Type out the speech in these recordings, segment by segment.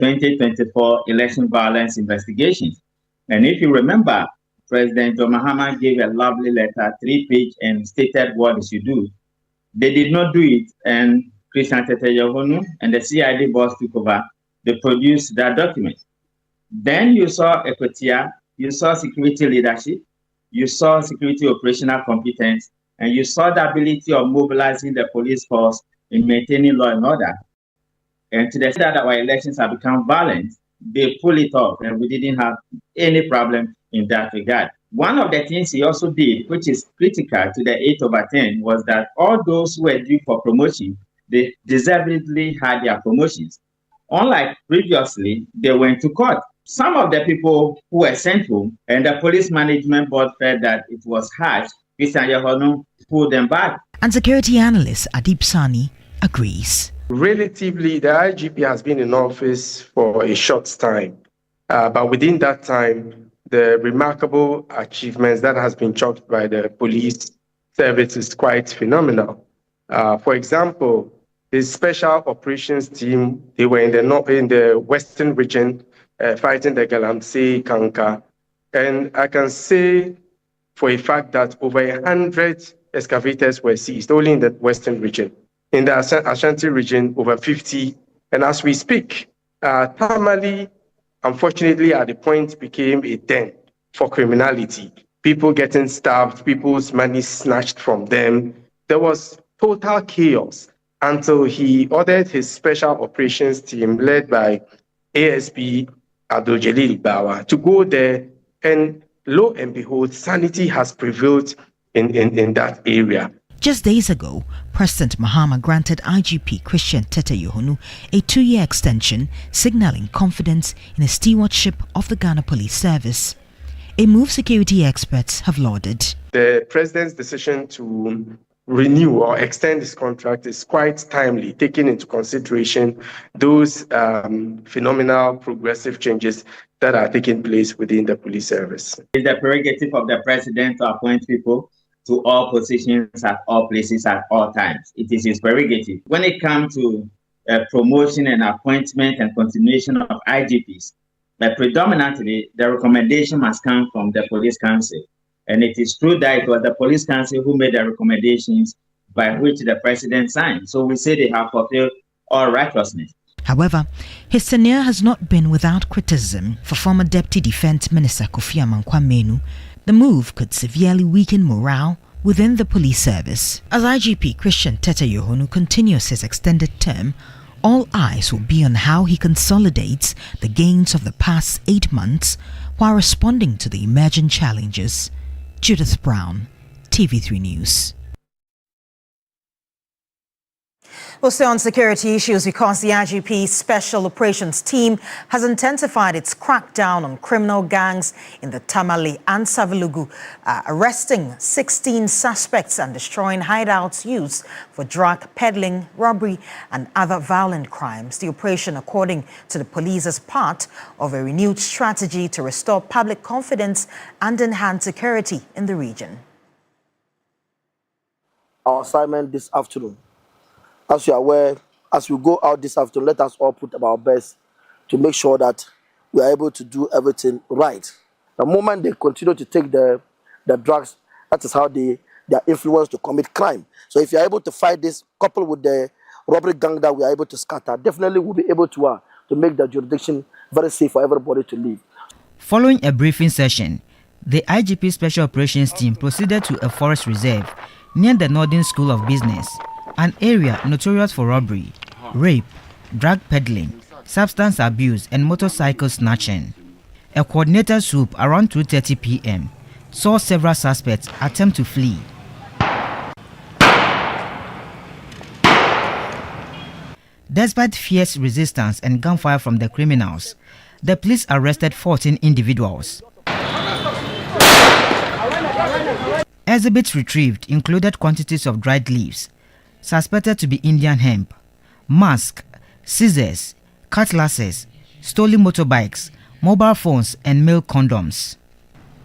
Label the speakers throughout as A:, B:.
A: 2024 election violence investigations. And if you remember, President John Mahama gave a lovely letter, 3-page, and stated what they should do. They did not do it, and Christian Tete Yohonu and the CID boss took over. They produced that document. Then you saw Equatia, you saw security leadership, you saw security operational competence, and you saw the ability of mobilizing the police force in maintaining law and order. And to the extent that our elections have become violent, they pull it off, and we didn't have any problem in that regard. One of the things he also did, which is critical to the 8/10, was that all those who were due for promotion, they deservedly had their promotions. Unlike previously, they went to court. Some of the people who were sent home, and the police management board felt that it was harsh, Christian Yohonu pulled them back.
B: And security analyst Adib Sani agrees.
C: Relatively, the IGP has been in office for a short time, but within that time, the remarkable achievements that has been chalked by the police service is quite phenomenal. For example, the special operations team, they were in the western region fighting the galamsey, Kanka, and I can say for a fact that over 100 excavators were seized only in the western region. In the Ashanti region, over 50. And as we speak, Tamale, unfortunately, at the point became a den for criminality. People getting stabbed, people's money snatched from them. There was total chaos until he ordered his special operations team led by ASP Abdul-Jalil Bawa to go there, and lo and behold, sanity has prevailed in that area.
B: Just days ago, President Mahama granted IGP Christian Tete Yohonu a 2-year extension, signaling confidence in the stewardship of the Ghana Police Service. A move security experts have lauded.
C: The president's decision to renew or extend his contract is quite timely, taking into consideration those phenomenal progressive changes that are taking place within the police service.
A: It's the prerogative of the president to appoint people to all positions at all places at all times. It is his prerogative. When it comes to promotion and appointment and continuation of IGPs, predominantly the recommendation must come from the police council. And it is true that it was the police council who made the recommendations by which the president signed. So we say they have fulfilled all righteousness.
B: However, his tenure has not been without criticism. For former Deputy Defense Minister Kofi Amankwa-Menu, the move could severely weaken morale within the police service. As IGP Christian Tete Yohonu continues his extended term, all eyes will be on how he consolidates the gains of the past 8 months while responding to the emerging challenges. Judith Brown, TV3 News.
D: We'll stay on security issues because the IGP Special Operations Team has intensified its crackdown on criminal gangs in the Tamale and Savelugu, arresting 16 suspects and destroying hideouts used for drug peddling, robbery, and other violent crimes. The operation, according to the police, is part of a renewed strategy to restore public confidence and enhance security in the region.
E: Our assignment this afternoon, as you are aware, as we go out this afternoon, let us all put our best to make sure that we are able to do everything right. The moment they continue to take the drugs, that is how they are influenced to commit crime. So if you are able to fight this, coupled with the robbery gang that we are able to scatter, definitely we'll be able to make the jurisdiction very safe for everybody to live.
F: Following a briefing session, the IGP Special Operations Team proceeded to a forest reserve near the Northern School of Business, an area notorious for robbery, rape, drug peddling, substance abuse, and motorcycle snatching. A coordinated swoop around 2:30 p.m. saw several suspects attempt to flee. Despite fierce resistance and gunfire from the criminals, the police arrested 14 individuals. Exhibits retrieved included quantities of dried leaves, suspected to be Indian hemp, masks, scissors, cutlasses, stolen motorbikes, mobile phones, and male condoms.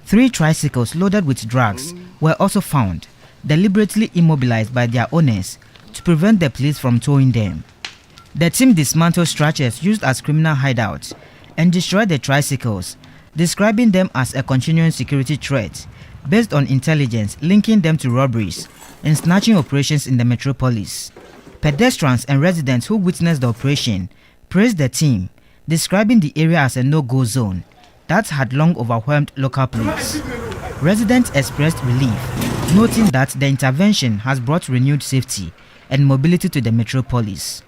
F: 3 tricycles loaded with drugs were also found, deliberately immobilized by their owners to prevent the police from towing them. The team dismantled structures used as criminal hideouts and destroyed the tricycles, describing them as a continuing security threat based on intelligence linking them to robberies and snatching operations in the metropolis. Pedestrians and residents who witnessed the operation praised the team, describing the area as a no-go zone that had long overwhelmed local police. Residents expressed relief, noting that the intervention has brought renewed safety and mobility to the metropolis.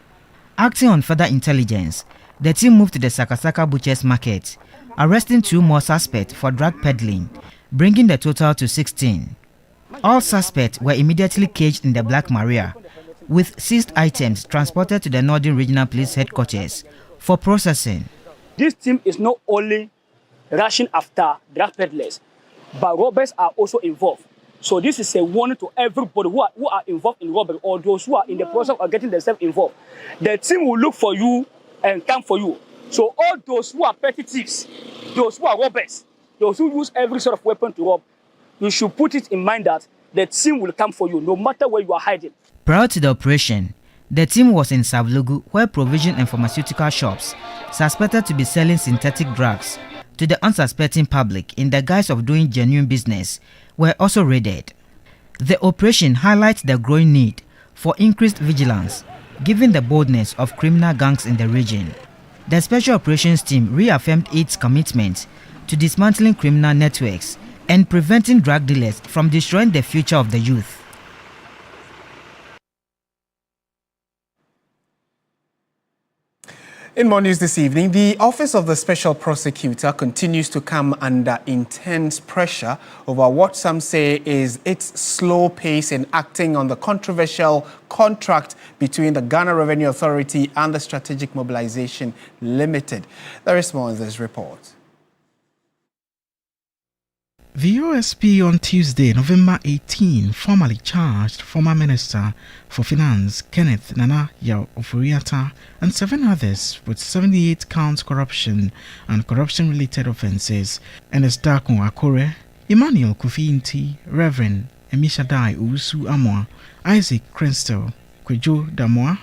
F: Acting on further intelligence, the team moved to the Sakasaka Butchers Market, arresting 2 more suspects for drug peddling, bringing the total to 16. All suspects were immediately caged in the Black Maria, with seized items transported to the Northern Regional Police Headquarters for processing.
G: This team is not only rushing after drug peddlers, but robbers are also involved. So this is a warning to everybody who are involved in robbery or those who are in the process of getting themselves involved. The team will look for you and come for you. So all those who are petty thieves, those who are robbers, those who use every sort of weapon to rob, you should put it in mind that the team will come for you no matter where you are hiding.
F: Prior to the operation, the team was in Savelugu, where provision and pharmaceutical shops suspected to be selling synthetic drugs to the unsuspecting public in the guise of doing genuine business were also raided. The operation highlights the growing need for increased vigilance given the boldness of criminal gangs in the region. The Special Operations Team reaffirmed its commitment to dismantling criminal networks and preventing drug dealers from destroying the future of the youth.
H: In more news this evening, the Office of the Special Prosecutor continues to come under intense pressure over what some say is its slow pace in acting on the controversial contract between the Ghana Revenue Authority and the Strategic Mobilization Limited. There is more in this report.
I: The OSP on Tuesday, November 18, formally charged former Minister for Finance Kenneth Nana Yaw-Oforiatta and 7 others with 78 counts corruption and corruption-related offences, and Esdakun Akore, Emmanuel Kofi-Nti, Reverend Emishadai Usu Amwa, Isaac Crenstel, Kwejo Damoa,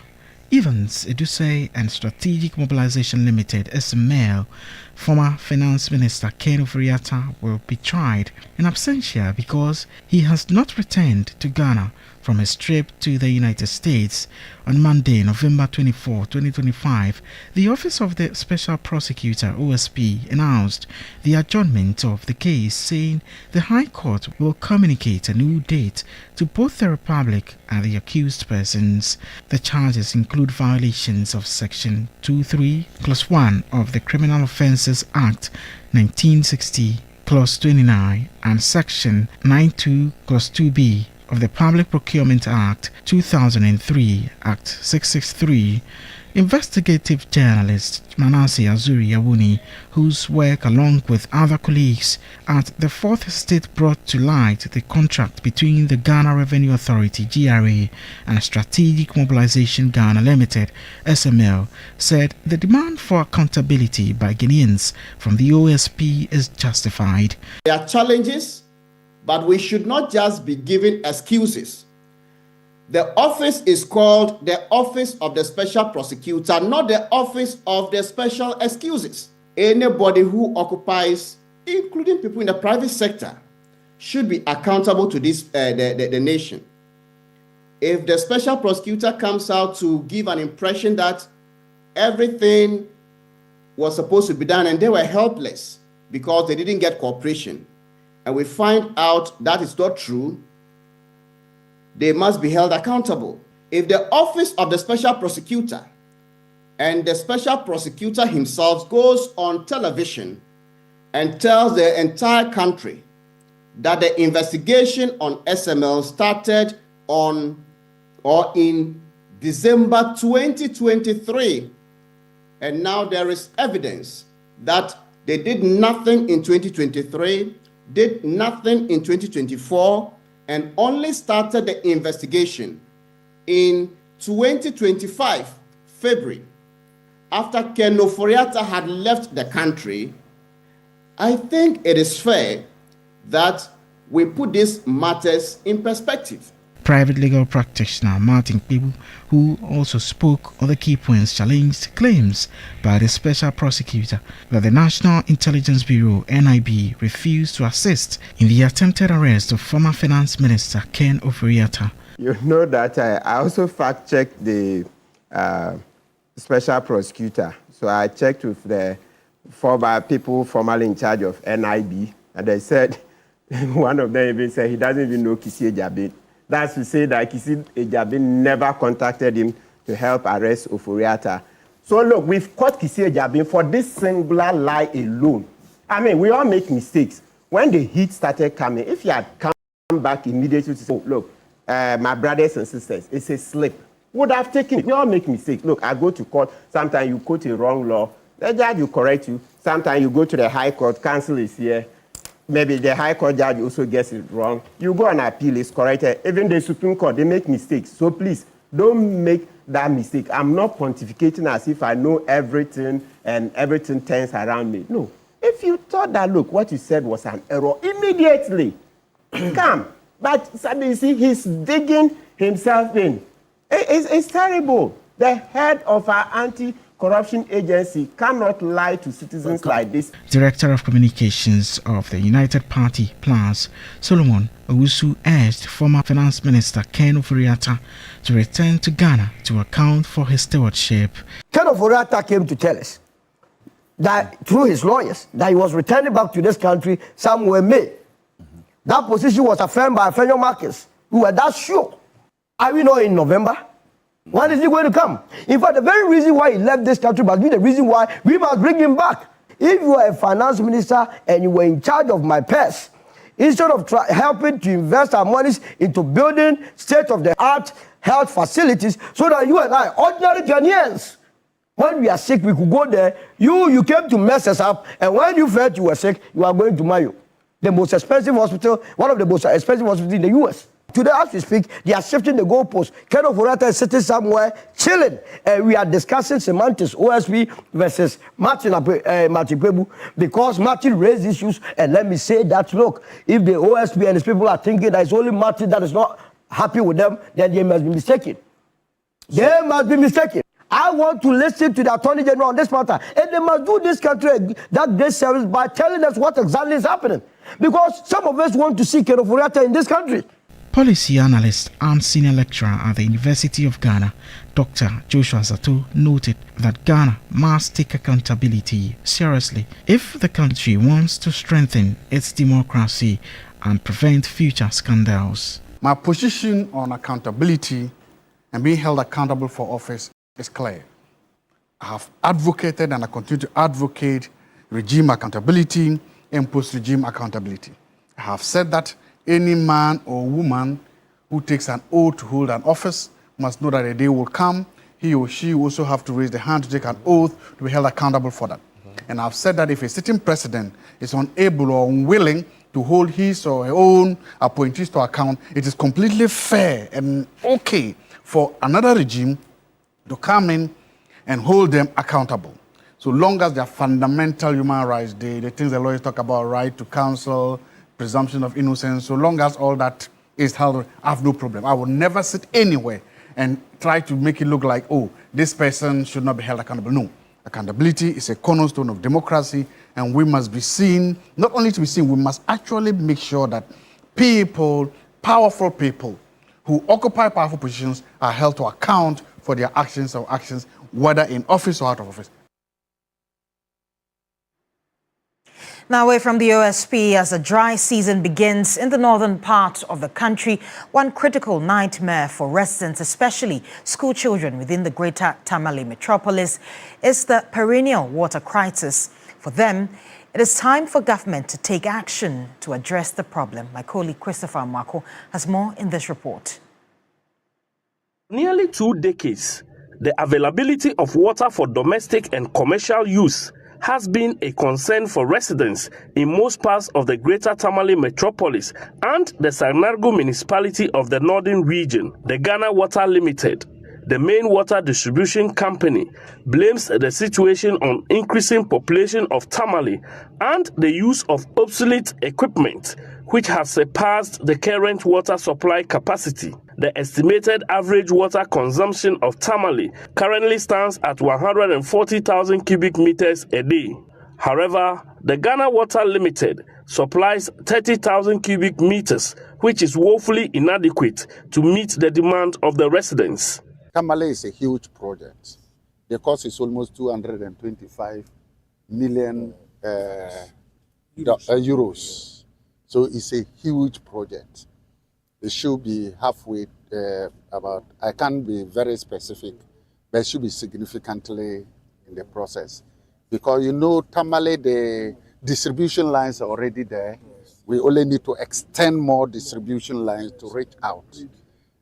I: Evans Edusei, and Strategic Mobilization Limited SML. Former Finance Minister KNUST will be tried in absentia because he has not returned to Ghana from his trip to the United States. On Monday, November 24, 2025, the Office of the Special Prosecutor, OSP, announced the adjournment of the case, saying the High Court will communicate a new date to both the Republic and the accused persons. The charges include violations of Section 23, Clause 1 of the Criminal Offences Act 1960, Clause 29, and Section 92, Clause 2b of the Public Procurement Act 2003, Act 663. Investigative journalist Manasseh Azuri Yawuni, whose work along with other colleagues at the Fourth Estate brought to light the contract between the Ghana Revenue Authority GRA and Strategic Mobilization Ghana Limited SML, said the demand for accountability by Ghanaians from the OSP is justified.
J: There are challenges, but we should not just be giving excuses. The office is called the Office of the Special Prosecutor, not the Office of the Special Excuses. Anybody who occupies, including people in the private sector, should be accountable to this the nation. If the Special Prosecutor comes out to give an impression that everything was supposed to be done and they were helpless because they didn't get cooperation, and we find out that is not true, they must be held accountable. If the Office of the Special Prosecutor and the Special Prosecutor himself goes on television and tells the entire country that the investigation on SML started on or in December 2023, and now there is evidence that they did nothing in 2023, did nothing in 2024, and only started the investigation in 2025, February, after KNUST had left the country, I think it is fair that we put these matters in perspective.
I: Private legal practitioner Martin Pibu, who also spoke on the key points, challenged claims by the special prosecutor that the National Intelligence Bureau (NIB) refused to assist in the attempted arrest of former Finance Minister Ken Ofori-Atta.
K: You know that I also fact-checked the special prosecutor. So I checked with the former people formerly in charge of NIB, and they said, one of them even said he doesn't even know Kisi Ejabin. That's to say that Kisi Ejabin never contacted him to help arrest Ofori-Atta. So look, we've caught Kisi Ejabin for this singular lie alone. I mean, we all make mistakes. When the heat started coming, if you had come back immediately to say, oh, look, my brothers and sisters, it's a slip, would have taken it. We all make mistakes. Look, I go to court, sometimes you quote a wrong law, the judge will correct you. Sometimes you go to the High Court, counsel is here. Maybe the High Court judge also gets it wrong. You go and appeal, it's corrected. Even the Supreme Court, they make mistakes. So please, don't make that mistake. I'm not pontificating as if I know everything and everything turns around me. No. If you thought that, look, what you said was an error, immediately come. But you see, he's digging himself in. It's terrible. The head of our anti-corruption agency cannot lie to citizens like this.
I: Director of Communications of the United Party Plus, Solomon Owusu, urged former Finance Minister Ken Ofori-Atta to return to Ghana to account for his stewardship.
E: Ken Ofori-Atta came to tell us that through his lawyers that he was returning back to this country somewhere May. That position was affirmed by Fenyo Marcus. We were that sure. Are we not in November? When is he going to come? In fact, the very reason why he left this country must be the reason why we must bring him back. If you are a finance minister and you were in charge of my purse, instead of helping to invest our monies into building state-of-the-art health facilities so that you and I, ordinary Ghanaians, when we are sick, we could go there. You came to mess us up, and when you felt you were sick, you are going to Mayo, the most expensive hospital, one of the most expensive hospitals in the U.S. Today, as we speak, they are shifting the goalposts. Ken Ofori-Atta is sitting somewhere, chilling, and we are discussing semantics, OSP versus Martin Pebu, because Martin raised issues, and let me say that, look, if the OSP and his people are thinking that it's only Martin that is not happy with them, then they must be mistaken. They must be mistaken. I want to listen to the Attorney General on this matter, and they must do this country that great service by telling us what exactly is happening, because some of us want to see Ken Ofori-Atta in this country.
I: Policy analyst and senior lecturer at the University of Ghana, Dr. Joshua Zato, noted that Ghana must take accountability seriously if the country wants to strengthen its democracy and prevent future scandals.
L: My position on accountability and being held accountable for office is clear. I have advocated and I continue to advocate regime accountability and post-regime accountability. I have said that any man or woman who takes an oath to hold an office must know that a day will come, he or she will also have to raise the hand to take an oath to be held accountable for that. And I've said that if a sitting president is unable or unwilling to hold his or her own appointees to account, it is completely fair and okay for another regime to come in and hold them accountable. So long as their fundamental human rights, the things the lawyers talk about, right to counsel, presumption of innocence, so long as all that is held, I have no problem. I will never sit anywhere and try to make it look like, oh, this person should not be held accountable. No. Accountability is a cornerstone of democracy, and we must be seen, not only to be seen, we must actually make sure that people, powerful people, who occupy powerful positions are held to account for their actions or actions, whether in office or out of office.
D: Now away from the OSP as the dry season begins in the northern part of the country, one critical nightmare for residents, especially school children within the greater Tamale metropolis, is the perennial water crisis. For them, it is time for government to take action to address the problem. My colleague Christopher Marco has more in this report.
M: Nearly 2 decades, the availability of water for domestic and commercial use has been a concern for residents in most parts of the greater Tamale metropolis and the Sarnargo municipality of the northern region. The Ghana Water Limited, the main water distribution company, blames the situation on increasing population of Tamale and the use of obsolete equipment, which has surpassed the current water supply capacity. The estimated average water consumption of Tamale currently stands at 140,000 cubic meters a day. However, the Ghana Water Limited supplies 30,000 cubic meters, which is woefully inadequate to meet the demand of the residents.
N: Tamale is a huge project. The cost is almost 225 million euros. So it's a huge project. It should be halfway about, I can't be very specific, but it should be significantly in the process. Because you know, Tamale, the distribution lines are already there. We only need to extend more distribution lines to reach out.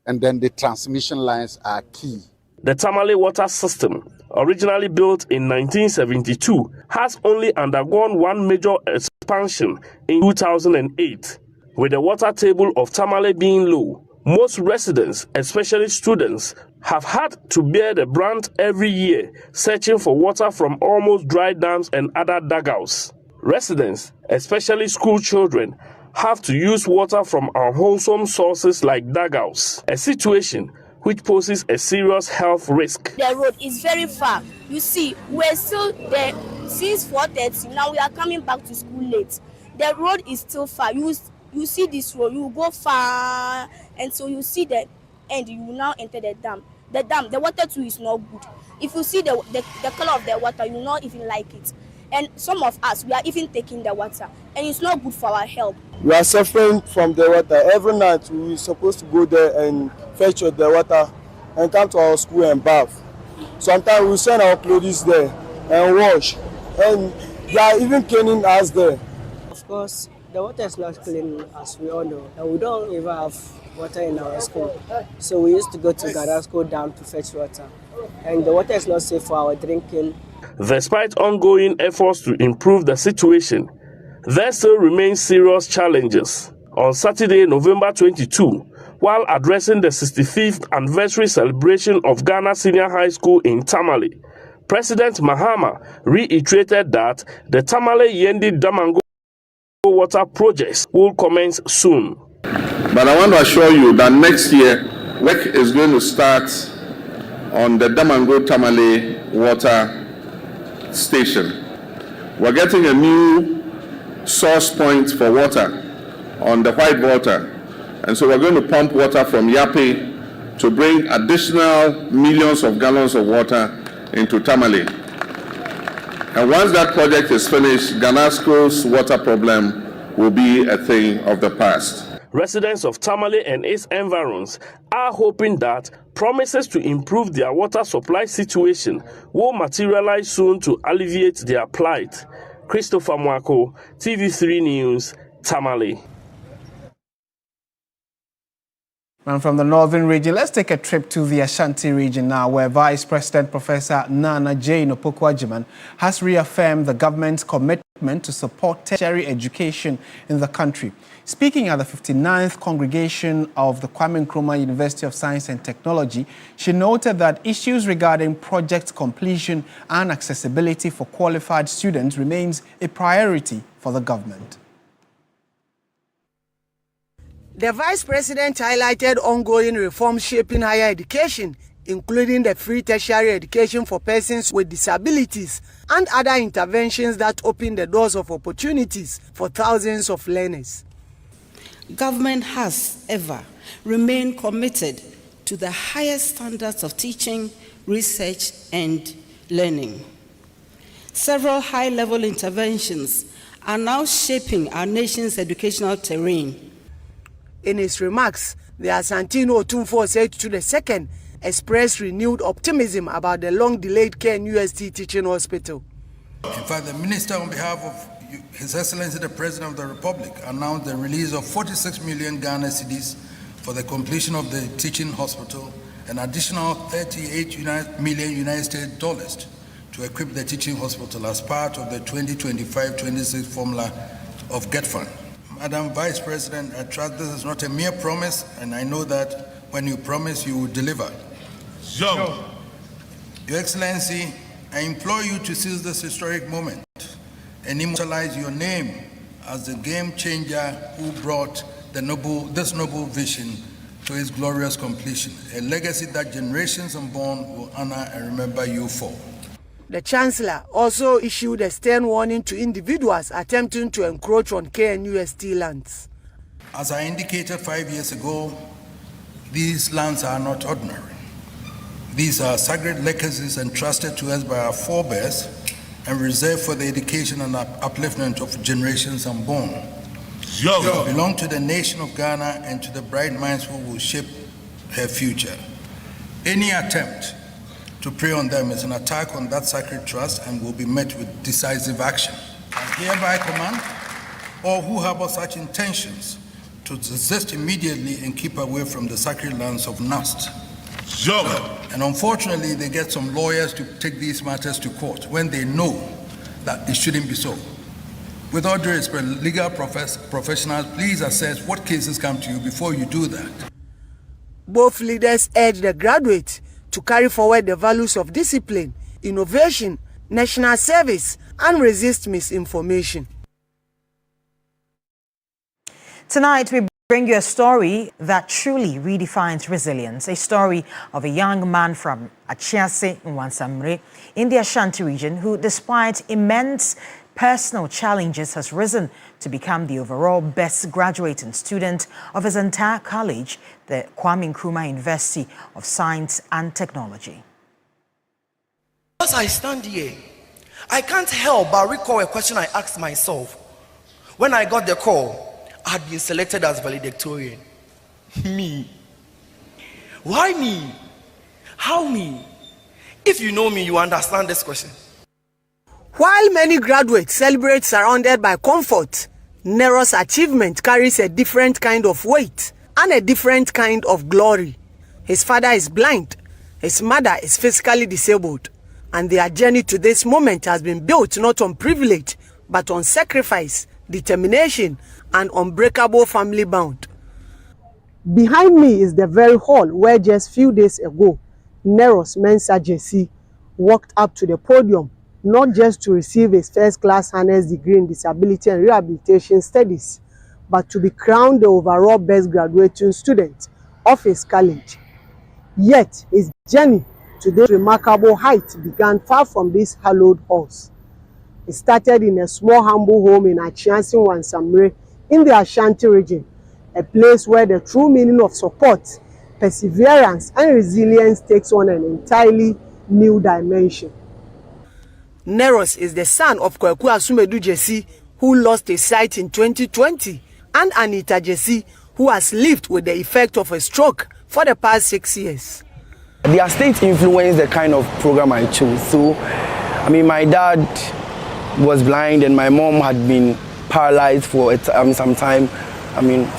N: And then the transmission lines are key.
M: The Tamale water system, originally built in 1972, has only undergone one major expansion in 2008. With the water table of Tamale being low, most residents, especially students, have had to bear the brunt every year, searching for water from almost dry dams and other dugouts. Residents, especially school children, have to use water from unwholesome sources like dugouts, a situation which poses a serious health risk.
O: The road is very far. You see, we're still there since 4:30. Now we are coming back to school late. The road is still far. You see this road, you go far, and so you see the end, you will now enter the dam. The water too is not good. If you see the color of the water, you will not even like it. And some of us, we are even taking the water, and it's not good for our health.
P: We are suffering from the water. Every night we are supposed to go there and fetch the water and come to our school and bath. Sometimes we send our clothes there and wash, and they are even cleaning us there.
Q: Of course, the water is not clean, as we all know, and we don't even have water in our school. So we used to go to Garasco Dam to fetch water, and the water is not safe for our drinking.
M: Despite ongoing efforts to improve the situation, there still remain serious challenges. On Saturday, November 22, while addressing the 65th anniversary celebration of Ghana Senior High School in Tamale, President Mahama reiterated that the Tamale Yendi Damango water projects will commence soon.
R: But I want to assure you that next year, work is going to start on the Damango Tamale water station. We're getting a new source point for water on the white water. And so we're going to pump water from Yape to bring additional millions of gallons of water into Tamale. And once that project is finished, Ganasco's water problem will be a thing of the past.
M: Residents of Tamale and its environs are hoping that promises to improve their water supply situation will materialize soon to alleviate their plight. Christopher Mwako, TV3 News, Tamale.
H: And from the northern region, let's take a trip to the Ashanti region now, where Vice President Professor Nana Jane Opoku-Agyeman has reaffirmed the government's commitment to support tertiary education in the country. Speaking at the 59th congregation of the Kwame Nkrumah University of Science and Technology, she noted that issues regarding project completion and accessibility for qualified students remains a priority for the government.
S: The Vice President highlighted ongoing reforms shaping higher education, including the free tertiary education for persons with disabilities and other interventions that open the doors of opportunities for thousands of learners.
T: Government has ever remained committed to the highest standards of teaching, research, and learning. Several high-level interventions are now shaping our nation's educational terrain.
S: In his remarks, the Asantino Otumfuo Osei II expressed renewed optimism about the long-delayed KNUST teaching hospital.
U: In fact, the minister, on behalf of His Excellency the President of the Republic, announced the release of 46 million Ghana cedis for the completion of the teaching hospital, an additional $38 million United States dollars to equip the teaching hospital as part of the 2025-26 formula of GET-FUND. Madam Vice President, I trust this is not a mere promise, and I know that when you promise, you will deliver. So, Your Excellency, I implore you to seize this historic moment and immortalize your name as the game changer who brought this noble vision to its glorious completion, a legacy that generations unborn will honor and remember you for.
S: The Chancellor also issued a stern warning to individuals attempting to encroach on KNUST lands.
U: As I indicated 5 years ago, these lands are not ordinary. These are sacred legacies entrusted to us by our forebears and reserved for the education and upliftment of generations unborn. They belong to the nation of Ghana and to the bright minds who will shape her future. Any attempt to prey on them is an attack on that sacred trust and will be met with decisive action. I hereby command all who harbor such intentions to desist immediately and keep away from the sacred lands of KNUST. And unfortunately, they get some lawyers to take these matters to court when they know that it shouldn't be so. With all due respect, legal professionals, please assess what cases come to you before you do that.
S: Both leaders urge the graduates to carry forward the values of discipline, innovation, national service, and resist misinformation. Tonight, we bring you a story that truly redefines resilience, a story of a young man from Achiase Nwansamre in the Ashanti region who, despite immense personal challenges, has risen to become the overall best graduating student of his entire college, the Kwame Nkrumah University of Science and Technology.
C: As I stand here, I can't help but recall a question I asked myself. When I got the call, I had been selected as valedictorian. Me. Why me? How me? If you know me, you understand this question.
S: While many graduates celebrate surrounded by comfort, Nero's achievement carries a different kind of weight and a different kind of glory. His father is blind, his mother is physically disabled, and their journey to this moment has been built not on privilege, but on sacrifice, determination, and unbreakable family bond. Behind me is the very hall where just few days ago, Nero's Mensa JC walked up to the podium not just to receive his first-class honors degree in disability and rehabilitation studies, but to be crowned the overall best graduating student of his college. Yet, his journey to this remarkable height began far from these hallowed halls. It started in a small, humble home in Achiase Nwansamre in the Ashanti region, a place where the true meaning of support, perseverance, and resilience takes on an entirely new dimension. Neros is the son of Kwaku Asumedu Jesse, who lost his sight in 2020, and Anita Jesse, who has lived with the effect of a stroke for the past 6 years.
C: Their state influenced the kind of program I chose. So, my dad was blind and my mom had been paralyzed for some time,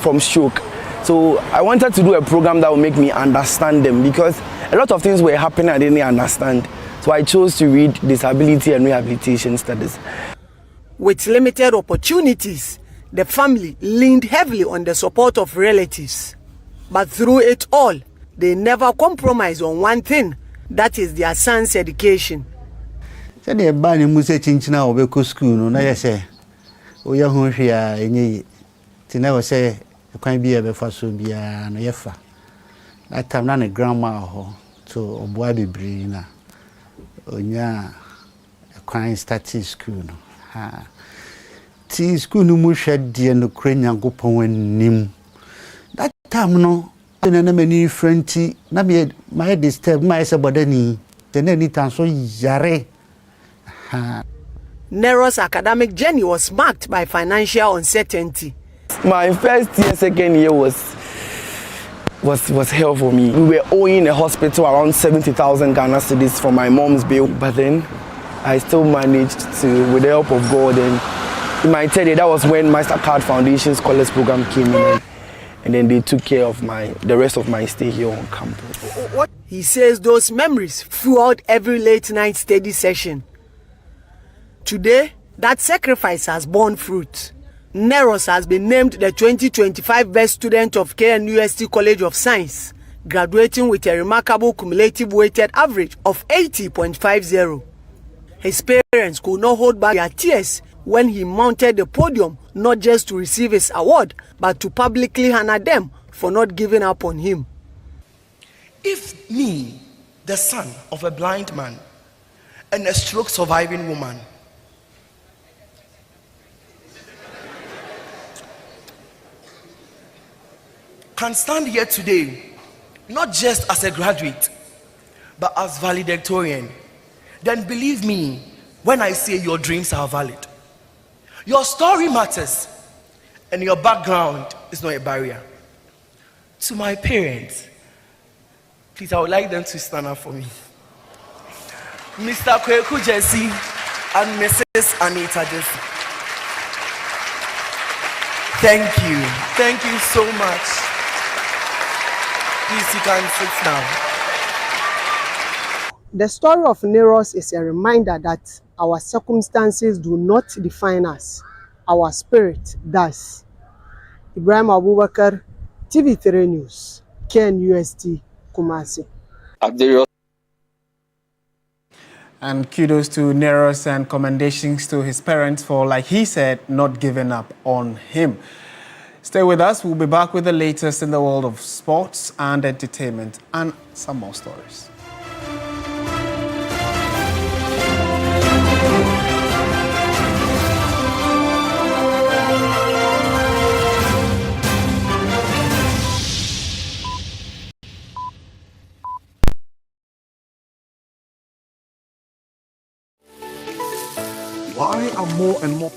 C: from stroke. So I wanted to do a program that would make me understand them, because a lot of things were happening I didn't understand. So I chose to read disability and rehabilitation studies.
S: With limited opportunities, the family leaned heavily on the support of relatives. But through it all, they never compromised on one thing, that is their son's education.
V: Onya a starting school no ha ti school no mu hwede no krenya gopon anim that time no na many friendly na my disturb my sabodani then any time so yare ha.
S: Nero's academic journey was marked by financial uncertainty.
C: My first year, second year was hell for me. We were owing a hospital around 70,000 Ghana cedis for my mom's bill, but then I still managed to, with the help of God, and in my third year, that was when MasterCard Foundation Scholars Program came in, and then they took care of the rest of my stay here on campus.
S: He says those memories throughout every late night study session. Today, that sacrifice has borne fruit. Neros has been named the 2025 Best Student of KNUST College of Science, graduating with a remarkable cumulative weighted average of 80.50. His parents could not hold back their tears when he mounted the podium, not just to receive his award, but to publicly honor them for not giving up on him.
C: If me, the son of a blind man and a stroke surviving woman, can stand here today, not just as a graduate, but as valedictorian, then believe me when I say your dreams are valid. Your story matters, and your background is not a barrier. To my parents, please, I would like them to stand up for me. Mr. Kweku Jesse and Mrs. Anita Jesse. Thank you. Thank you so much. Please, you can sit down.
S: The story of Neros is a reminder that our circumstances do not define us. Our spirit does. Ibrahim Abubakar, TV3 News, KNUST, Kumasi.
H: And kudos to Neros and commendations to his parents for, like he said, not giving up on him. Stay with us. We'll be back with the latest in the world of sports and entertainment and some more stories.
A: Why are more and more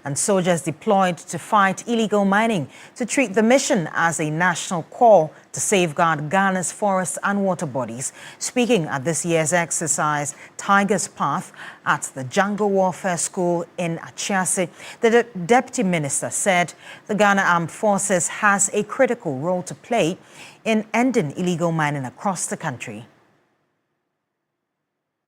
D: and soldiers deployed to fight illegal mining to treat the mission as a national call to safeguard Ghana's forests and water bodies. Speaking at this year's exercise, Tiger's Path, at the Jungle Warfare School in Achiase, the Deputy Minister said the Ghana Armed Forces has a critical role to play in ending illegal mining across the country.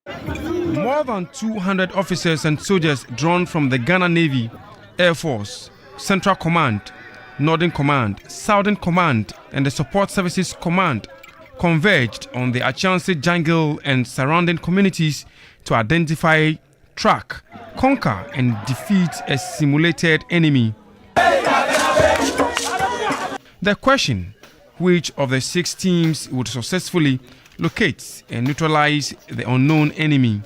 A: More than 200 officers and soldiers drawn from the Ghana Navy, Air Force, Central Command, Northern Command, Southern Command, and the Support Services Command converged on the Achiase jungle and surrounding communities to identify, track, conquer, and defeat a simulated enemy. The question, which of the 6 teams would successfully locate and neutralize the unknown enemy?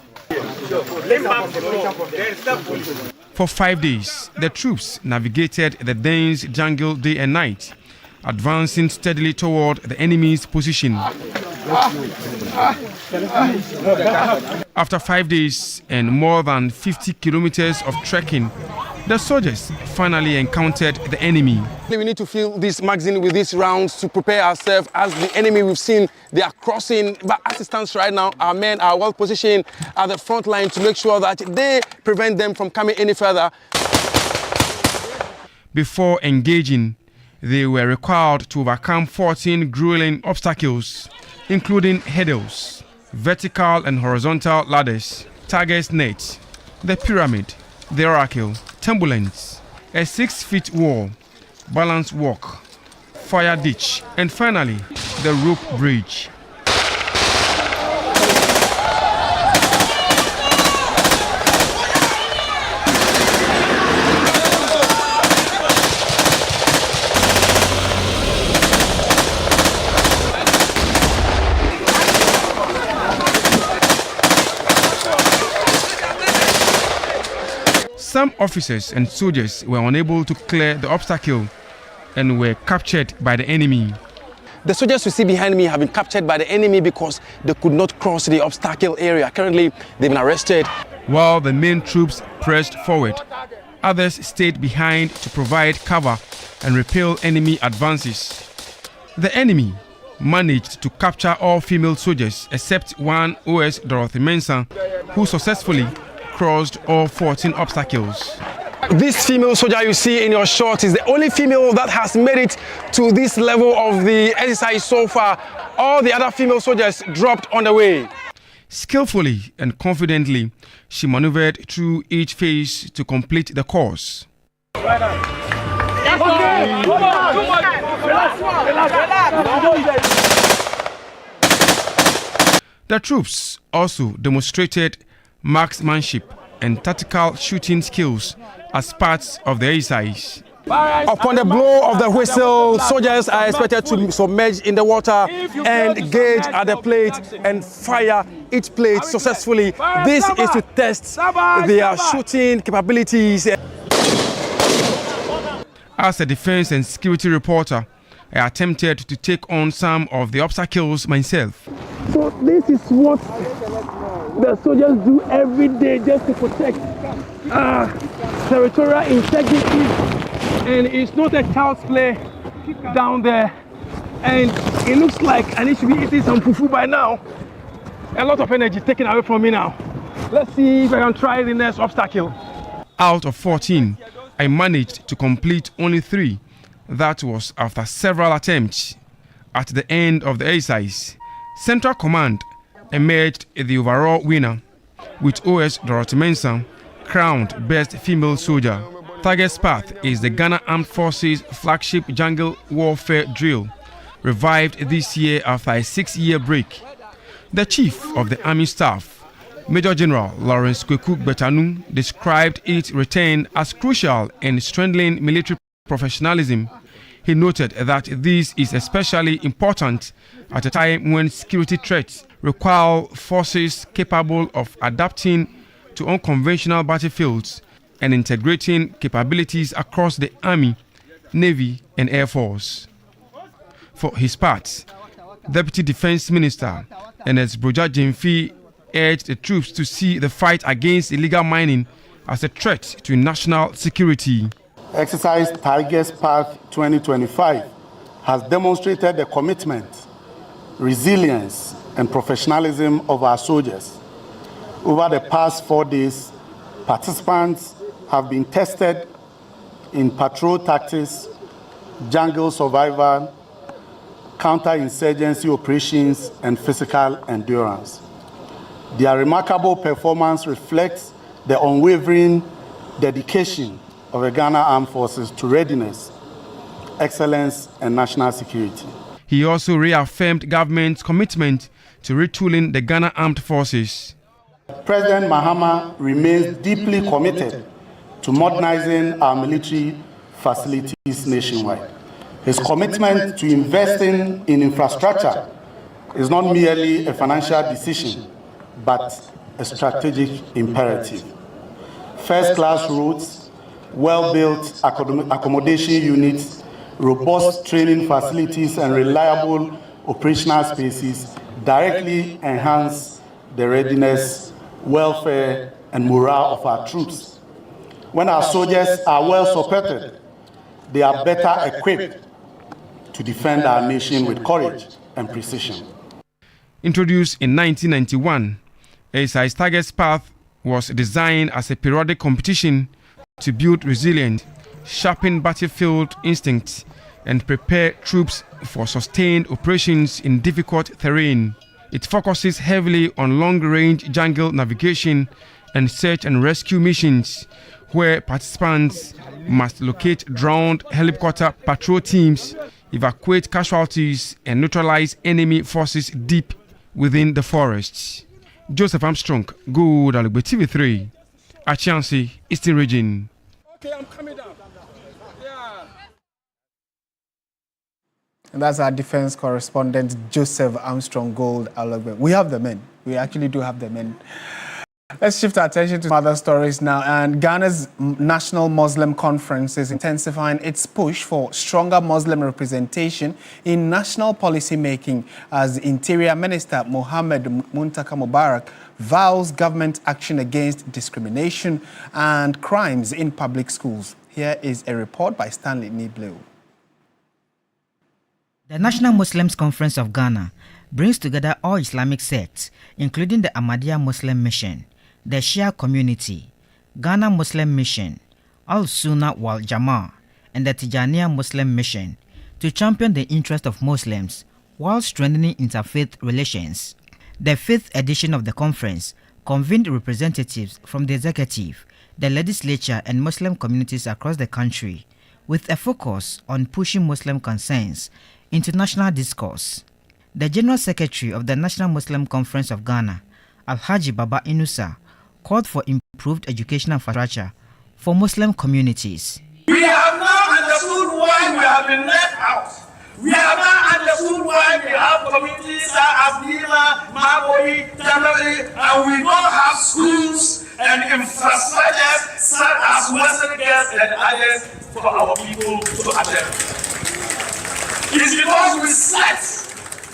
A: For 5 days, the troops navigated the dense jungle day and night, advancing steadily toward the enemy's position. After 5 days and more than 50 kilometers of trekking, the soldiers finally encountered the enemy.
B: We need to fill this magazine with these rounds to prepare ourselves as the enemy we've seen, they are crossing. But as it stands right now, our men are well positioned at the front line to make sure that they prevent them from coming any further.
A: Before engaging, they were required to overcome 14 grueling obstacles, including hurdles, vertical and horizontal ladders, target nets, the pyramid, the oracle, turbulence, a 6-foot wall, balance walk, fire ditch, and finally, the rope bridge. Some officers and soldiers were unable to clear the obstacle and were captured by the enemy.
B: The soldiers you see behind me have been captured by the enemy because they could not cross the obstacle area. Currently, they've been arrested.
A: While the main troops pressed forward, others stayed behind to provide cover and repel enemy advances. The enemy managed to capture all female soldiers except one OS Dorothy Mensah, who successfully crossed all 14 obstacles.
B: This female soldier you see in your shot is the only female that has made it to this level of the exercise so far. All the other female soldiers dropped on the way.
A: Skillfully and confidently, she maneuvered through each phase to complete the course. The troops also demonstrated marksmanship and tactical shooting skills as parts of the exercise.
B: Upon the blow of the whistle, soldiers are expected to submerge in the water and engage at the plate and fire each plate successfully. This is to test their shooting capabilities.
A: As a defense and security reporter, I attempted to take on some of the obstacles myself.
B: So this is what the soldiers do every day just to protect territorial integrity. And it's not a child's play down there. And it looks like I need to be eating some fufu by now. A lot of energy taken away from me now. Let's see if I can try the next obstacle.
A: Out of 14, I managed to complete only 3. That was after several attempts. At the end of the exercise, Central Command emerged the overall winner, with OS Dorothy Mensah crowned Best Female Soldier. Tiger's Path is the Ghana Armed Forces flagship jungle warfare drill, revived this year after a 6-year break. The Chief of the Army Staff, Major General Lawrence Kweku Betanu, described its return as crucial in strengthening military professionalism. He noted that this is especially important at a time when security threats require forces capable of adapting to unconventional battlefields and integrating capabilities across the Army, Navy, and Air Force. For his part, Deputy Defense Minister Ernest Broja Jemfi urged the troops to see the fight against illegal mining as a threat to national security.
F: Exercise Tigers Path 2025 has demonstrated the commitment, resilience, and professionalism of our soldiers. Over the past 4 days, participants have been tested in patrol tactics, jungle survival, counter-insurgency operations, and physical endurance. Their remarkable performance reflects the unwavering dedication of the Ghana Armed Forces to readiness, excellence, and national security.
A: He also reaffirmed government's commitment to retooling the Ghana Armed Forces.
F: President Mahama remains deeply committed to modernizing our military facilities nationwide. His commitment to investing in infrastructure is not merely a financial decision, but a strategic imperative. First-class roads, well-built accommodation units, robust training facilities, and reliable operational spaces directly enhance the readiness, welfare, and morale of our troops. When our soldiers are well supported, they are better equipped to defend our nation with courage and precision.
A: Introduced in 1991, Exercise Tigers Path was designed as a periodic competition to build resilient, sharpen battlefield instincts, and prepare troops for sustained operations in difficult terrain. It focuses heavily on long-range jungle navigation and search and rescue missions, where participants must locate drowned helicopter patrol teams, evacuate casualties, and neutralize enemy forces deep within the forests. Joseph Armstrong, Good Alugbe TV3, Achansi, Eastern Region.
B: Okay, I'm coming down. Yeah.
H: And that's our defense correspondent, Joseph Armstrong Gold Alugbe. We have the men. We actually do have the men. Let's shift our attention to other stories now. And Ghana's National Muslim Conference is intensifying its push for stronger Muslim representation in national policy making as Interior Minister Mohammed Muntaka Mubarak vows government action against discrimination and crimes in public schools. Here is a report by Stanley Nibleu.
G: The National Muslims Conference of Ghana brings together all Islamic sects, including the Ahmadiyya Muslim Mission, the Shia community, Ghana Muslim Mission, Al-Sunnah wal Jama'ah, and the Tijaniya Muslim Mission to champion the interest of Muslims while strengthening interfaith relations. The 5th edition of the conference convened representatives from the executive, the legislature, and Muslim communities across the country, with a focus on pushing Muslim concerns into national discourse. The General Secretary of the National Muslim Conference of Ghana, Alhaji Baba Inusa, called for improved educational infrastructure for Muslim communities.
W: We have now understood why we have been left out. We have now understood why we have communities such as Nima, Maboi, Tamale, and we don't have schools and infrastructure such as Western Girls and others for our people to attend. It's because we sat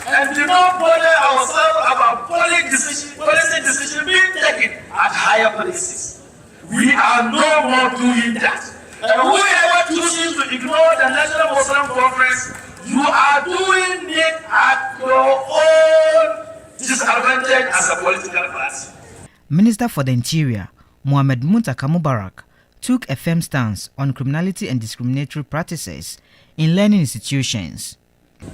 W: and do not bother ourselves about policy decision being taken at higher places. We are no more doing that. And whoever chooses to ignore the National Muslim Conference, you are doing it at your own disadvantage as a political party.
G: Minister for the Interior, Mohammed Muntaka Mubarak, took a firm stance on criminality and discriminatory practices in learning institutions.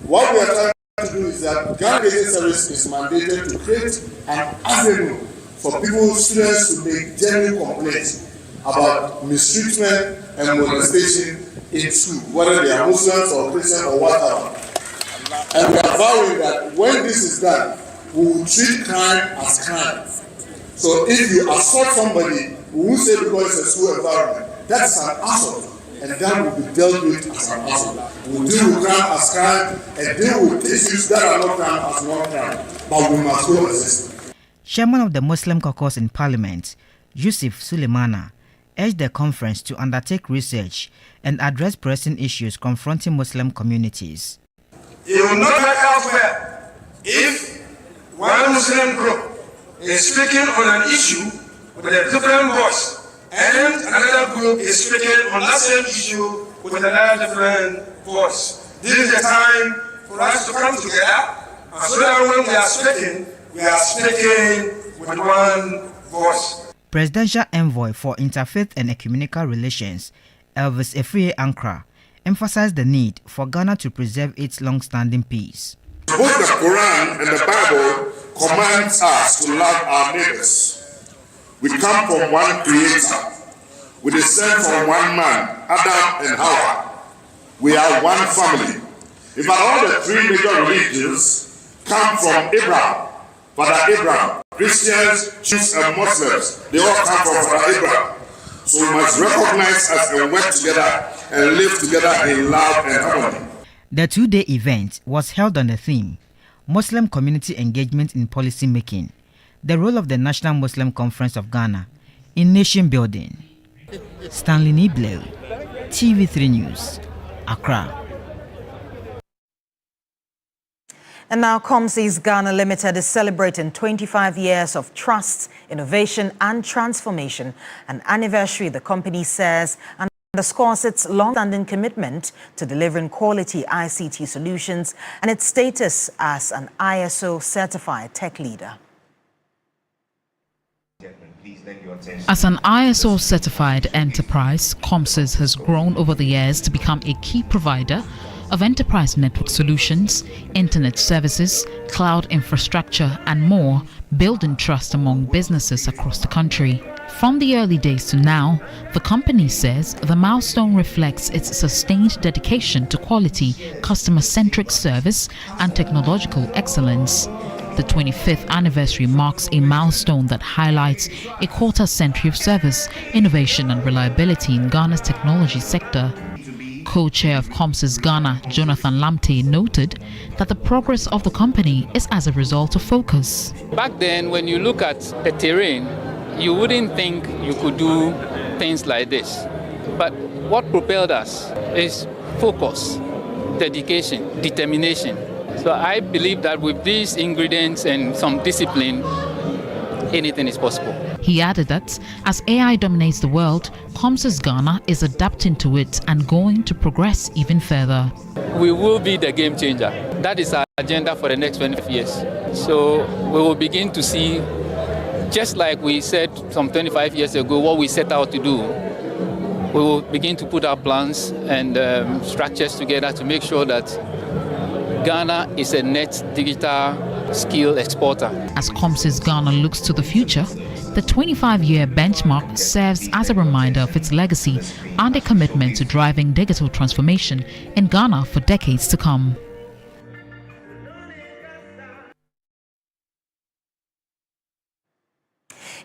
X: What we are trying to do is that Ghana Service is mandated to create an avenue for people, students, to make genuine complaints about mistreatment and molestation in school, whether they are Muslims or Christians or whatever. And we are vowing that when this is done, we will treat crime as crime. So if you assault somebody, we won't say because it's a school environment. That's an assault. And that will be dealt with as an assault. We'll deal with crime as crime and deal with issues that are not crime as not crime. But we must go resist.
G: Chairman of the Muslim Caucus in Parliament, Yusuf Suleimana, urged the conference to undertake research and address pressing issues confronting Muslim communities.
W: It will not work elsewhere if one Muslim group is speaking on an issue with a different voice and another group is speaking on that same issue with another different voice. This is the time for us to come together, and so that when we are speaking with one voice.
G: Presidential Envoy for Interfaith and Ecumenical Relations, Elvis Efrie Ankra, emphasized the need for Ghana to preserve its long-standing peace.
X: Both the Quran and the Bible commands us to love our neighbors. We come from one Creator. We descend from one man, Adam and Hawa. We are one family. In fact, all the three major religions come from Abraham, Father Abraham. Christians, Jews, and Muslims, they all come from Father Abraham. So we must recognize us and work together and live together in love and harmony.
G: The two-day event was held on the theme, Muslim Community Engagement in Policy Making, the role of the National Muslim Conference of Ghana in nation building. Stanley Niblo, TV3 News, Accra.
D: And now COMSES Ghana Limited is celebrating 25 years of trust, innovation and transformation, an anniversary the company says underscores its long-standing commitment to delivering quality ICT solutions and its status as an ISO-certified tech leader.
E: As an ISO-certified enterprise, COMSES has grown over the years to become a key provider of enterprise network solutions, internet services, cloud infrastructure, and more, building trust among businesses across the country. From the early days to now, the company says the milestone reflects its sustained dedication to quality, customer-centric service and technological excellence. The 25th anniversary marks a milestone that highlights a quarter-century of service, innovation and reliability in Ghana's technology sector. Co-chair of COMSES Ghana, Jonathan Lamte, noted that the progress of the company is as a result of focus.
I: Back then, when you look at the terrain, you wouldn't think you could do things like this. But what propelled us is focus, dedication, determination. So I believe that with these ingredients and some discipline, anything is possible.
E: He added that as AI dominates the world, COMSES Ghana is adapting to it and going to progress even further.
I: We will be the game changer. That is our agenda for the next 25 years. So we will begin to see, just like we said some 25 years ago, what we set out to do. We will begin to put our plans and structures together to make sure that Ghana is a net digital skill exporter.
E: As COMSES Ghana looks to the future, the 25-year benchmark serves as a reminder of its legacy and a commitment to driving digital transformation in Ghana for decades to come.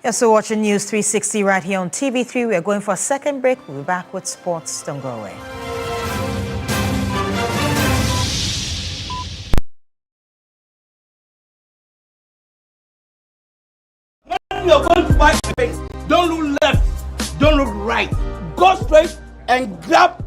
D: You're still watching News 360 right here on TV3. We are going for a second break. We'll be back with sports. Don't go away.
W: You're going to buy space. Don't look left, don't look right. Go straight and grab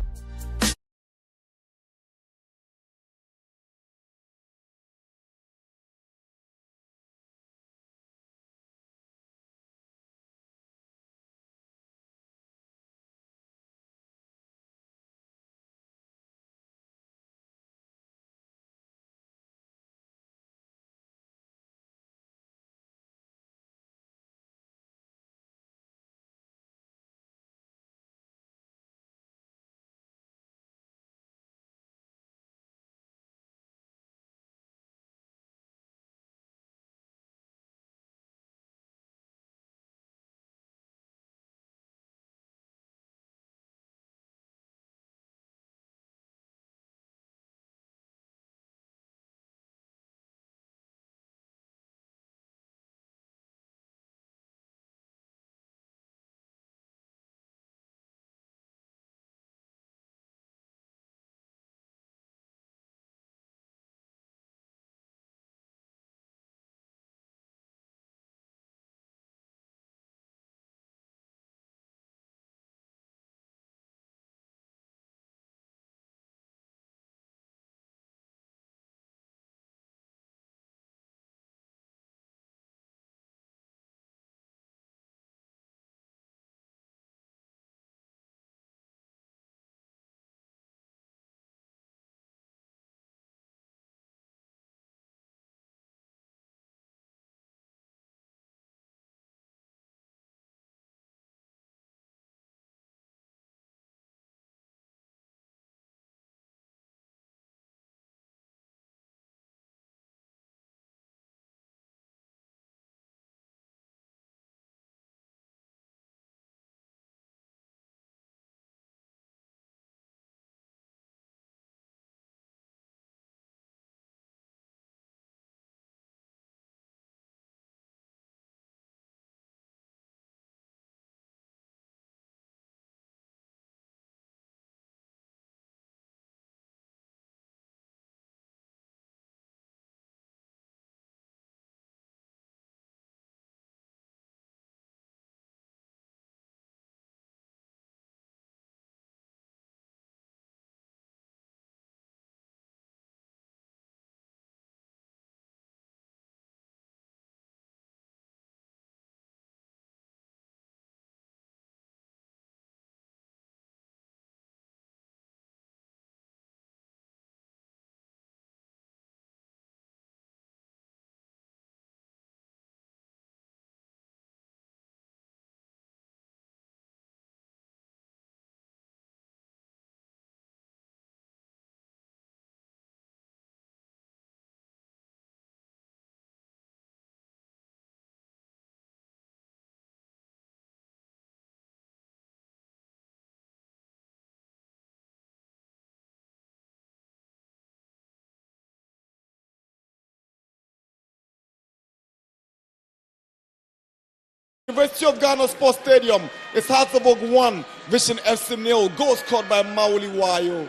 J: University of Ghana Sports Stadium. It's Hartlepool 1, Vision FC 0. Goal scored by Mauli Wayo.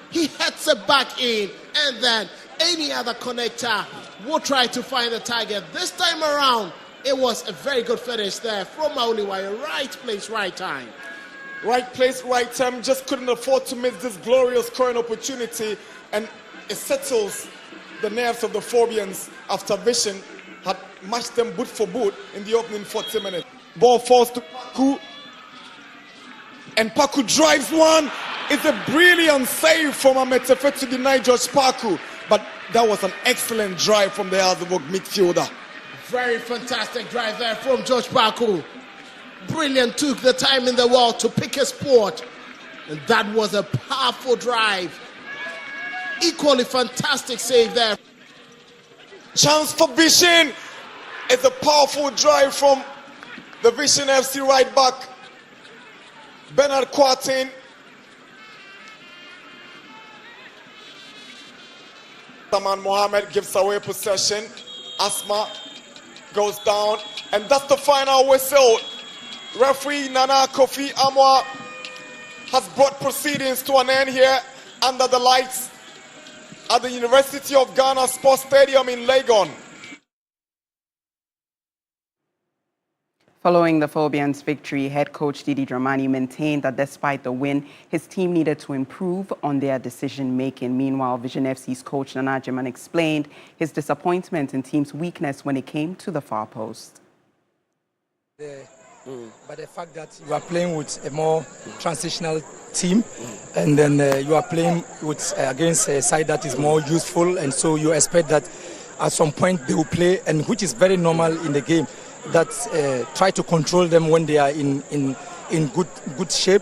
K: He heads it back in, and then any other connector will try to find the target. This time around, it was a very good finish there from Mauli Wayo. Right place, right time.
J: Right place, right time. Just couldn't afford to miss this glorious scoring opportunity, and it settles the nerves of the Phobians after Vision had matched them boot for boot in the opening 40 minutes. Ball falls to Paku, and Paku drives one. It's a brilliant save from Ametefe to deny George Paku, but that was an excellent drive from the Hartlepool midfielder.
K: Very fantastic drive there from George Paku. Brilliant, took the time in the world to pick a spot, and that was a powerful drive. Equally fantastic save there.
J: Chance for Vision. It's a powerful drive from the Vision FC right back, Bernard Kwartin. Saman Mohammed gives away possession. Asma goes down, and that's the final whistle. Referee Nana Kofi Amwa has brought proceedings to an end here under the lights at the University of Ghana Sports Stadium in Legon.
L: Following the Phobians' victory, head coach Didi Dramani maintained that despite the win, his team needed to improve on their decision-making. Meanwhile, Vision FC's coach Nana Jiman explained his disappointment in team's weakness when it came to the far post.
N: But the fact that you are playing with a more transitional team, and then you are playing with against a side that is more useful, and so you expect that at some point they will play, and which is very normal in the game, that try to control them when they are in good shape,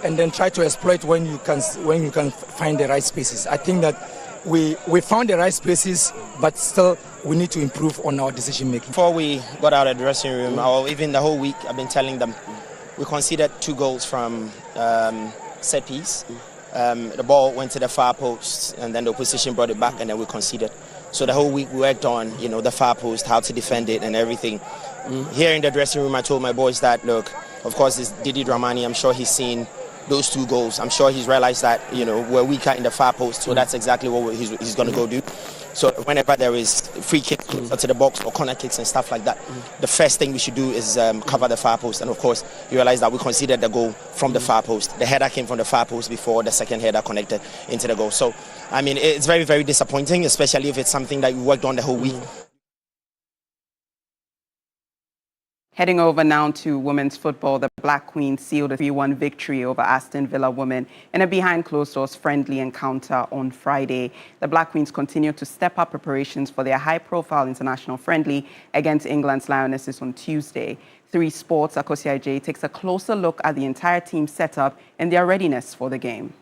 N: and then try to exploit when you can find the right spaces. I think that we found the right spaces, but still we need to improve on our decision making.
Y: Before we got out of the dressing room, or even the whole week, I've been telling them we conceded 2 goals from set piece. The ball went to the far post, and then the opposition brought it back, and then we conceded. So the whole week we worked on, the far post, how to defend it, and everything. Here in the dressing room, I told my boys that, look, of course, it's Didi Dramani. I'm sure he's seen those 2 goals. I'm sure he's realized that, we're weaker in the far post, so that's exactly what he's going to go do. So whenever there is free kicks to the box or corner kicks and stuff like that, the first thing we should do is cover the far post. And of course, you realize that we considered the goal from the far post. The header came from the far post before the second header connected into the goal. So, I mean, it's very, very disappointing, especially if it's something that we worked on the whole week.
L: Heading over now to women's football, the Black Queens sealed a 3-1 victory over Aston Villa women in a behind-closed-doors friendly encounter on Friday. The Black Queens continue to step up preparations for their high-profile international friendly against England's Lionesses on Tuesday. 3 Sports, Akosi Ajay, takes a closer look at the entire team setup and their readiness for the game.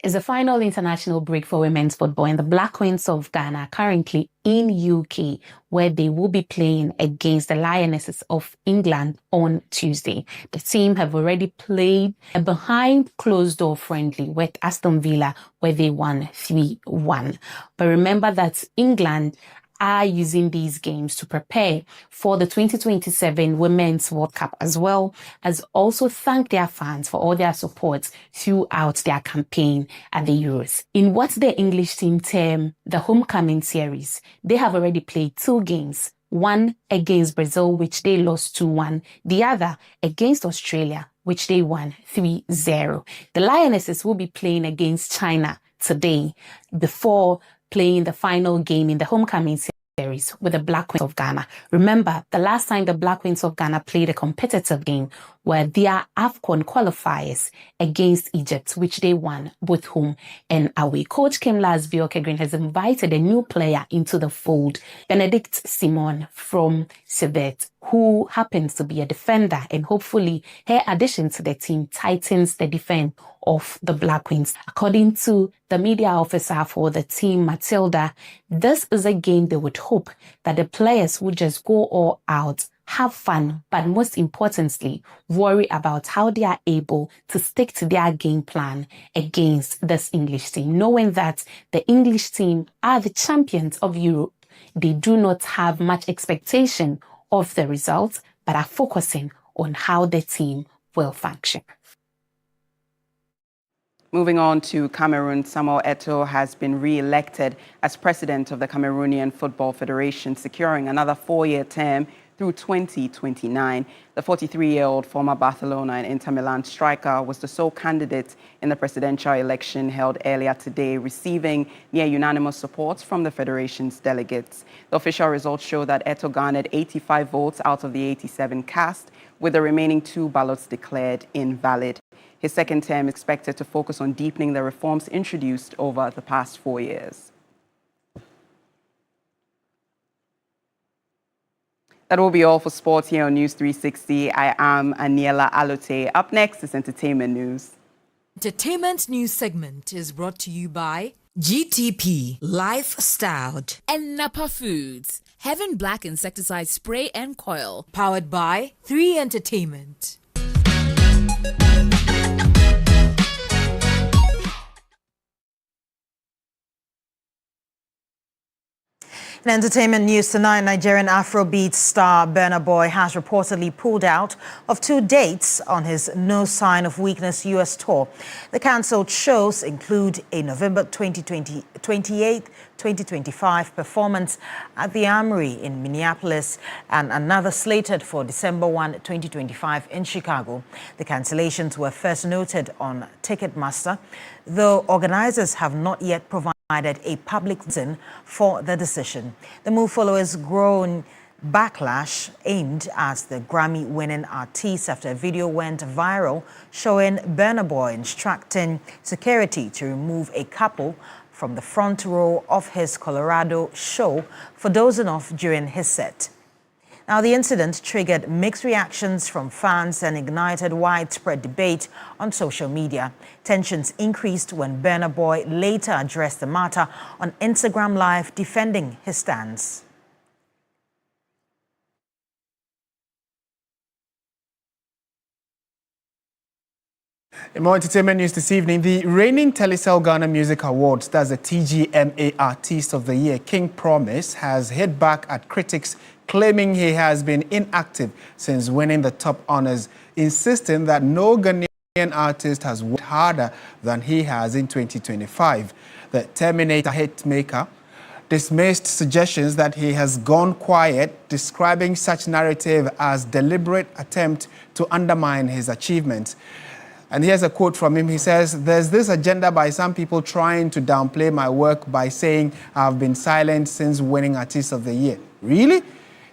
Z: It's the final international break for women's football, and the Black Queens of Ghana are currently in UK, where they will be playing against the Lionesses of England on Tuesday. The team have already played a behind closed door friendly with Aston Villa, where they won 3-1. But remember that England are using these games to prepare for the 2027 Women's World Cup, as well as also thank their fans for all their support throughout their campaign at the Euros. In what the English team term the homecoming series, they have already played 2 games, one against Brazil, which they lost 2-1, the other against Australia, which they won 3-0. The Lionesses will be playing against China today before playing the final game in the homecoming series with the Black Queens of Ghana. Remember, the last time the Black Queens of Ghana played a competitive game were their AFCON qualifiers against Egypt, which they won both home and away. Coach Kimlas Bioke-Green has invited a new player into the fold, Benedict Simon from Civet, who happens to be a defender, and hopefully her addition to the team tightens the defense of the Black Queens. According to the media officer for the team, Matilda, this is a game they would hope that the players would just go all out, have fun, but most importantly, worry about how they are able to stick to their game plan against this English team, knowing that the English team are the champions of Europe. They do not have much expectation of the results, but are focusing on how the team will function.
L: Moving on to Cameroon, Samuel Eto'o has been re-elected as president of the Cameroonian Football Federation, securing another 4-year term through 2029. The 43-year-old former Barcelona and Inter Milan striker was the sole candidate in the presidential election held earlier today, receiving near unanimous support from the federation's delegates. The official results show that Eto'o garnered 85 votes out of the 87 cast, with the remaining 2 ballots declared invalid. His second term is expected to focus on deepening the reforms introduced over the past 4 years. That will be all for sports here on News 360. I am Aniela Alote. Up next is entertainment news.
M: Entertainment news segment is brought to you by GTP Lifestyle and Napa Foods. Heaven Black Insecticide Spray and Coil. Powered by 3 Entertainment.
D: In entertainment news tonight, Nigerian Afrobeat star Burna Boy has reportedly pulled out of 2 dates on his No Sign of Weakness US tour. The cancelled shows include a November 2025 performance at the Armory in Minneapolis and another slated for December 1, 2025 in Chicago. The cancellations were first noted on Ticketmaster, though organizers have not yet provided a public reason for the decision. The move follows growing backlash aimed at the Grammy-winning artist after a video went viral showing Burna Boy instructing security to remove a couple from the front row of his Colorado show for dozing off during his set. Now, the incident triggered mixed reactions from fans and ignited widespread debate on social media. Tensions increased when Burna Boy later addressed the matter on Instagram Live, defending his stance.
H: In more entertainment news this evening, the reigning Telecel Ghana Music Awards, that's the TGMA Artist of the Year, King Promise, has hit back at critics claiming he has been inactive since winning the top honors, insisting that no Ghanaian artist has worked harder than he has in 2025. The Terminator hitmaker dismissed suggestions that he has gone quiet, describing such narrative as deliberate attempt to undermine his achievements. And here's a quote from him. He says, "There's this agenda by some people trying to downplay my work by saying I've been silent since winning Artist of the Year. Really?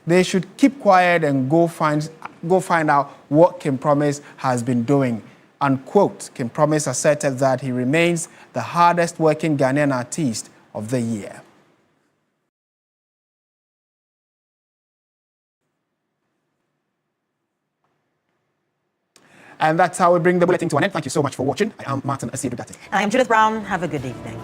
H: They should keep quiet and go find out what King Promise has been doing." Unquote. King Promise asserted that he remains the hardest working Ghanaian artist of the year. And that's how we bring the bulletin to an end. Thank you so much for watching. I am Martin Asiedugate.
D: I am Judith Brown. Have a good evening.